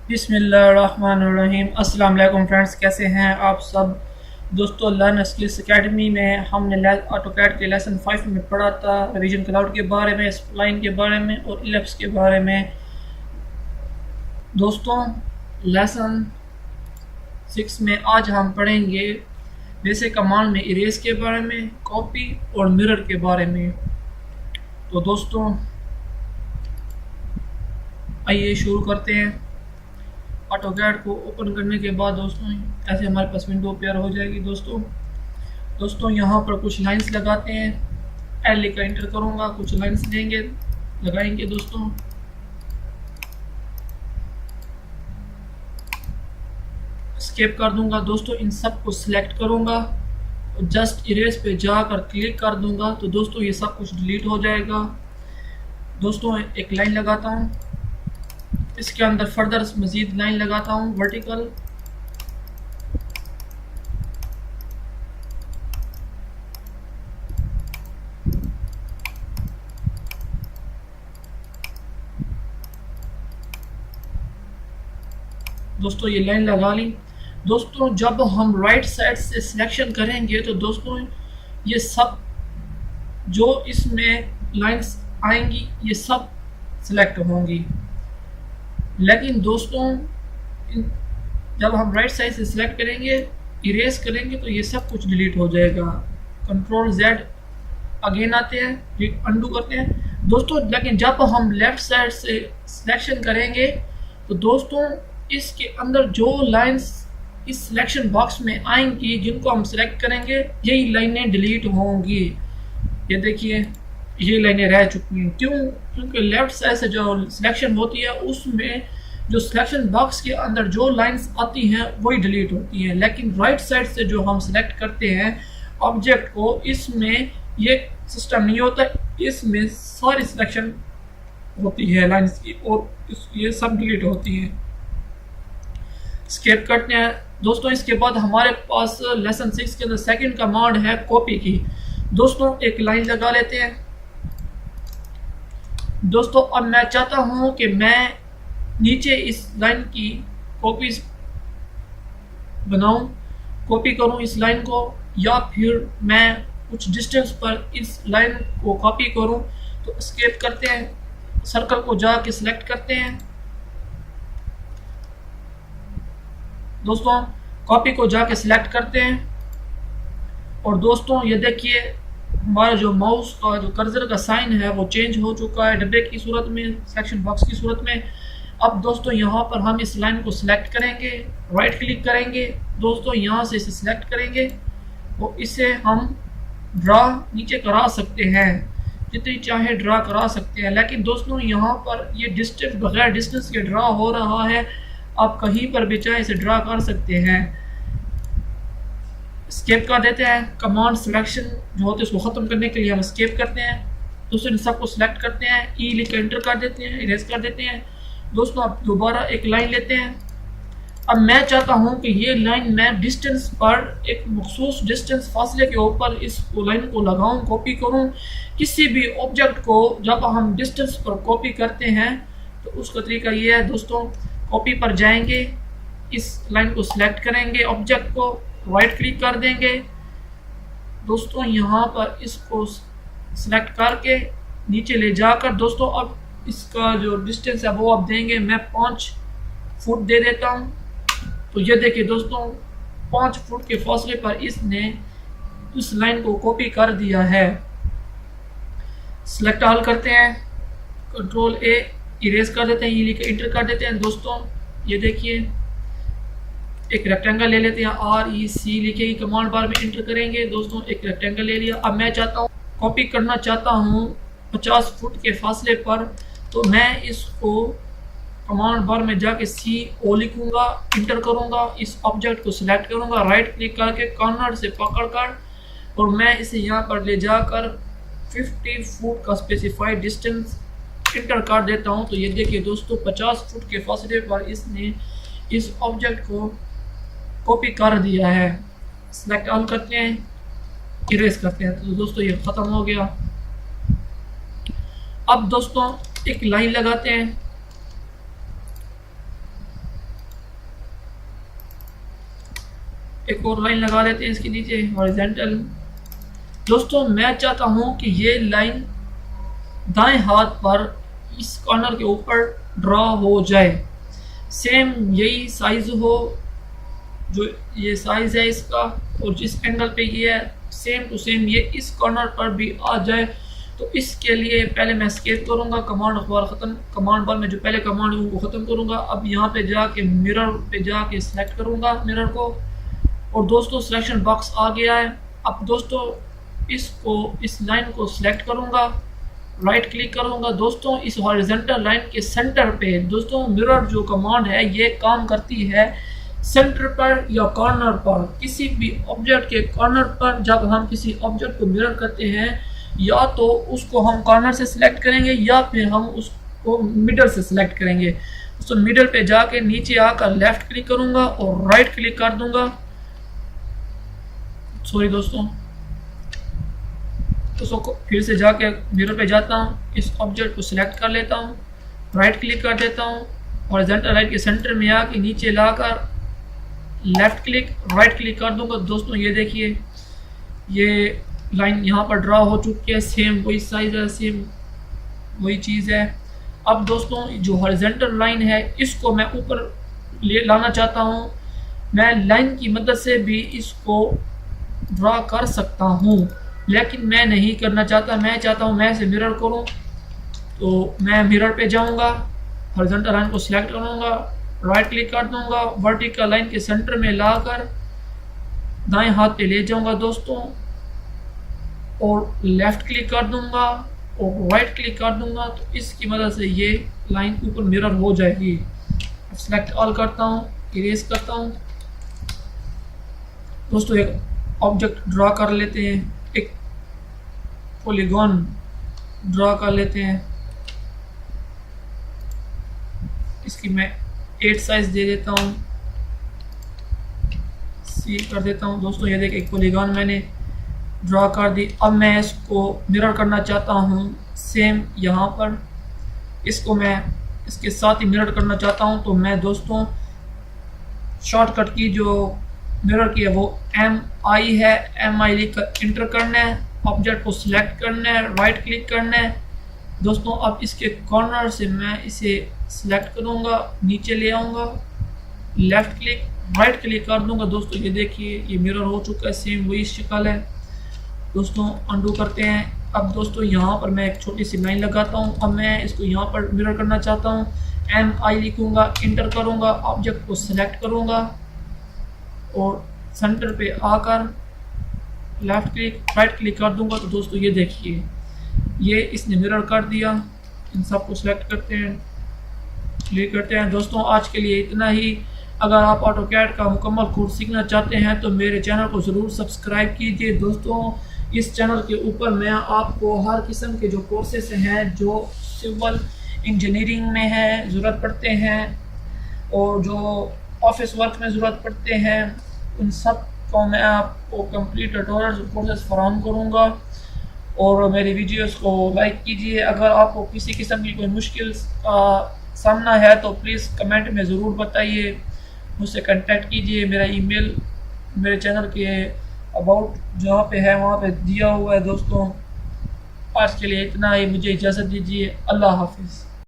बिस्मिल्लाहिर्रहमानिर्रहीम। अस्सलाम वालेकुम फ्रेंड्स, कैसे हैं आप सब दोस्तों। लर्न स्किल्स एकेडमी में हमने ऑटोकैड के लेसन 5 में पढ़ा था रीजन क्लाउड के बारे में, स्प्लाइन के बारे में और इलिप्स के बारे में। दोस्तों लेसन 6 में आज हम पढ़ेंगे बेसिक कमांड में इरेज के बारे में, कॉपी और मिरर के बारे में। तो दोस्तों आइए शुरू करते हैं। ऑटोकैड को ओपन करने के बाद दोस्तों ऐसे हमारे पास विंडो ओपन हो जाएगी। दोस्तों यहाँ पर कुछ लाइंस लगाते हैं। एल लिखकर एंटर करूँगा, कुछ लाइंस लगाएंगे दोस्तों। स्केप कर दूंगा दोस्तों, इन सब को सिलेक्ट करूँगा और जस्ट इरेज पे जाकर क्लिक कर दूंगा तो दोस्तों ये सब कुछ डिलीट हो जाएगा। दोस्तों एक लाइन लगाता हूँ, इसके अंदर फर्दर मजीद लाइन लगाता हूँ वर्टिकल। दोस्तों ये लाइन लगा ली। दोस्तों जब हम राइट साइड से सिलेक्शन करेंगे तो दोस्तों ये सब जो इसमें लाइंस आएंगी ये सब सिलेक्ट होंगी, लेकिन दोस्तों जब हम राइट साइड से सिलेक्ट करेंगे, इरेज करेंगे तो ये सब कुछ डिलीट हो जाएगा। कंट्रोल जेड अगेन आते हैं, अंडू करते हैं दोस्तों। लेकिन जब हम लेफ्ट साइड से सिलेक्शन करेंगे तो दोस्तों इसके अंदर जो लाइंस इस सिलेक्शन बॉक्स में आएंगी, जिनको हम सिलेक्ट करेंगे, यही लाइनें डिलीट होंगी। ये देखिए ये लाइनें रह चुकी हैं। क्यों? क्योंकि लेफ्ट साइड से जो सिलेक्शन होती है उसमें जो सिलेक्शन बॉक्स के अंदर जो लाइंस आती हैं वही डिलीट होती हैं, लेकिन राइट साइड से जो हम सिलेक्ट करते हैं ऑब्जेक्ट को, इसमें ये सिस्टम नहीं होता। इसमें सारी सिलेक्शन होती है लाइंस की और ये सब डिलीट होती है। स्केप करते हैं दोस्तों। इसके बाद हमारे पास लेसन 6 के अंदर सेकंड कमांड है कॉपी की। दोस्तों एक लाइन लगा लेते हैं। दोस्तों अब मैं चाहता हूं कि मैं नीचे इस लाइन की कॉपीज बनाऊं, कॉपी करूं इस लाइन को, या फिर मैं कुछ डिस्टेंस पर इस लाइन को कॉपी करूं। तो स्केप करते हैं, सर्कल को जाके सिलेक्ट करते हैं। दोस्तों कॉपी को जाके सिलेक्ट करते हैं और दोस्तों ये देखिए हमारा जो माउस का जो कर्सर का साइन है वो चेंज हो चुका है डब्बे की सूरत में, सेक्शन बॉक्स की सूरत में। अब दोस्तों यहाँ पर हम इस लाइन को सिलेक्ट करेंगे, राइट क्लिक करेंगे दोस्तों, यहाँ से इसे सिलेक्ट करेंगे और इसे हम ड्रा नीचे करा सकते हैं, जितनी चाहे ड्रा करा सकते हैं। लेकिन दोस्तों यहाँ पर ये डिस्टेंस बगैर डिस्टेंस के ड्रा हो रहा है, आप कहीं पर भी चाहे इसे ड्रा कर सकते हैं। स्केप कर देते हैं। कमांड सिलेक्शन जो होते हैं उसको ख़त्म करने के लिए हम स्केप करते हैं। दोस्तों इन सबको सिलेक्ट करते हैं, ई लिख कर एंटर कर देते हैं, इरेज कर देते हैं। दोस्तों अब दोबारा एक लाइन लेते हैं। अब मैं चाहता हूं कि ये लाइन मैं डिस्टेंस पर एक मखसूस डिस्टेंस फासले के ऊपर इस लाइन को लगाऊं, कॉपी करूं। किसी भी ऑब्जेक्ट को जब हम डिस्टेंस पर कॉपी करते हैं तो उसका तरीका ये है दोस्तों, कॉपी पर जाएंगे, इस लाइन को सिलेक्ट करेंगे, ऑब्जेक्ट को राइट क्लिक कर देंगे दोस्तों, यहाँ पर इसको सिलेक्ट करके नीचे ले जाकर दोस्तों अब इसका जो डिस्टेंस है वो आप देंगे। मैं 5 फुट दे देता हूँ। तो ये देखिए दोस्तों 5 फुट के फासले पर इसने उस लाइन को कॉपी कर दिया है। सिलेक्ट ऑल करते हैं, कंट्रोल ए इरेज कर देते हैं, ये लिख इंटर कर देते हैं। दोस्तों ये देखिए एक रेक्टेंगल ले लेते हैं, REC लिखेगी, कमांड बार में इंटर करेंगे दोस्तों, एक रेक्टेंगल ले लिया। अब मैं चाहता हूँ कॉपी करना चाहता हूँ 50 फुट के फासले पर, तो मैं इसको कमांड बार में जाके CO लिखूंगा, इंटर करूंगा, इस ऑब्जेक्ट को सिलेक्ट करूंगा, राइट क्लिक करके कॉर्नर से पकड़कर और मैं इसे यहाँ पर ले जाकर 50 फुट का स्पेसिफाइड डिस्टेंस इंटर कर देता हूँ। तो ये देखिए दोस्तों 50 फुट के फासले पर इसने इस ऑब्जेक्ट को कॉपी कर दिया है। सिलेक्ट ऑल करते हैं, इरेज करते हैं। तो दोस्तों ये ख़त्म हो गया। अब दोस्तों एक लाइन लगाते हैं, एक और लाइन लगा देते हैं इसके नीचे हॉरिजॉन्टल। दोस्तों मैं चाहता हूँ कि ये लाइन दाएं हाथ पर इस कॉर्नर के ऊपर ड्रॉ हो जाए, सेम यही साइज हो जो ये साइज है इसका, और जिस एंगल पे ये है सेम टू सेम ये इस कॉर्नर पर भी आ जाए। तो इसके लिए पहले मैं स्केप करूंगा, कमांड अखबार ख़त्म, कमांड बार में जो पहले कमांड है वो ख़त्म करूंगा। अब यहाँ पे जाके मिरर पे जाके सिलेक्ट करूंगा मिरर को, और दोस्तों सिलेक्शन बॉक्स आ गया है। अब दोस्तों इसको इस लाइन को सिलेक्ट करूंगा, राइट क्लिक करूंगा। दोस्तों इस हॉरिजॉन्टल लाइन के सेंटर पे दोस्तों मिरर जो कमांड है ये काम करती है सेंटर पर या कॉर्नर पर, किसी भी ऑब्जेक्ट के कॉर्नर पर। जब हम किसी ऑब्जेक्ट को मिरर करते हैं या तो उसको हम कॉर्नर से सिलेक्ट करेंगे या फिर हम उसको मिडल से सिलेक्ट करेंगे। तो मिडल पे जाके नीचे आकर लेफ्ट क्लिक करूंगा और राइट क्लिक कर दूंगा। सॉरी दोस्तों, तो फिर से जाके मिरर पे जाता हूँ, इस ऑब्जेक्ट को सिलेक्ट कर लेता हूँ, राइट क्लिक कर देता हूँ, हॉरिजॉन्टल लाइन के सेंटर में आके नीचे लाकर लेफ्ट क्लिक राइट क्लिक कर दूंगा। दोस्तों ये देखिए ये लाइन यहाँ पर ड्रा हो चुकी है, सेम वही साइज है, सेम वही चीज़ है। अब दोस्तों जो हॉरिजॉन्टल लाइन है इसको मैं ऊपर ले लाना चाहता हूँ। मैं लाइन की मदद से भी इसको ड्रा कर सकता हूँ, लेकिन मैं नहीं करना चाहता। मैं चाहता हूँ मैं इसे मिरर करूँ, तो मैं मिरर पे जाऊँगा, हॉरिजॉन्टल लाइन को सिलेक्ट करूँगा, राइट क्लिक कर दूंगा, वर्टिकल लाइन के सेंटर में लाकर दाएं हाथ पे ले जाऊंगा दोस्तों, और लेफ्ट क्लिक कर दूंगा और राइट क्लिक कर दूंगा। तो इसकी मदद से ये लाइन ऊपर मिरर हो जाएगी। सेलेक्ट ऑल करता हूँ, इरेज करता हूँ। दोस्तों एक ऑब्जेक्ट ड्रा कर लेते हैं, एक पॉलीगॉन ड्रा कर लेते हैं। इसकी मैं 8 साइज दे देता हूँ, सी कर देता हूँ। दोस्तों ये देखिए एक पॉलीगॉन मैंने ड्रा कर दी। अब मैं इसको मिरर करना चाहता हूँ, सेम यहाँ पर इसको मैं इसके साथ ही मिरर करना चाहता हूँ। तो मैं दोस्तों शॉर्टकट की जो मिरर की है वो MI है, MI लिखकर इंटर करना है, ऑब्जेक्ट को सिलेक्ट करना है, राइट क्लिक करना है। दोस्तों अब इसके कॉर्नर से मैं इसे सिलेक्ट करूँगा, नीचे ले आऊँगा, लेफ्ट क्लिक राइट क्लिक कर दूँगा। दोस्तों ये देखिए ये मिरर हो चुका है, सेम वही शक्ल है। दोस्तों अंडू करते हैं। अब दोस्तों यहाँ पर मैं एक छोटी सी लाइन लगाता हूँ। अब मैं इसको यहाँ पर मिरर करना चाहता हूँ, MI लिखूँगा, इंटर करूँगा, ऑब्जेक्ट को सिलेक्ट करूँगा और सेंटर पे आकर लेफ्ट क्लिक राइट क्लिक कर दूँगा। तो दोस्तों ये देखिए ये इसने मिरर कर दिया। इन सब को सिलेक्ट करते हैं, क्लिक करते हैं। दोस्तों आज के लिए इतना ही। अगर आप ऑटोकैड का मुकम्मल कोर्स सीखना चाहते हैं तो मेरे चैनल को ज़रूर सब्सक्राइब कीजिए। दोस्तों इस चैनल के ऊपर मैं आपको हर किस्म के जो कोर्सेस हैं जो सिविल इंजीनियरिंग में है ज़रूरत पड़ते हैं और जो ऑफिस वर्क में ज़रूरत पड़ते हैं, उन सब को मैं आपको कंप्लीट ट्यूटोरियल्स और कोर्सेस फराहम करूँगा। और मेरी वीडियोस को लाइक कीजिए। अगर आपको किसी किस्म की कोई मुश्किल का सामना है तो प्लीज़ कमेंट में ज़रूर बताइए, मुझसे कांटेक्ट कीजिए। मेरा ईमेल मेरे चैनल के अबाउट जहाँ पे है वहाँ पे दिया हुआ है। दोस्तों आज के लिए इतना ही, मुझे इजाज़त दीजिए। अल्लाह हाफिज़।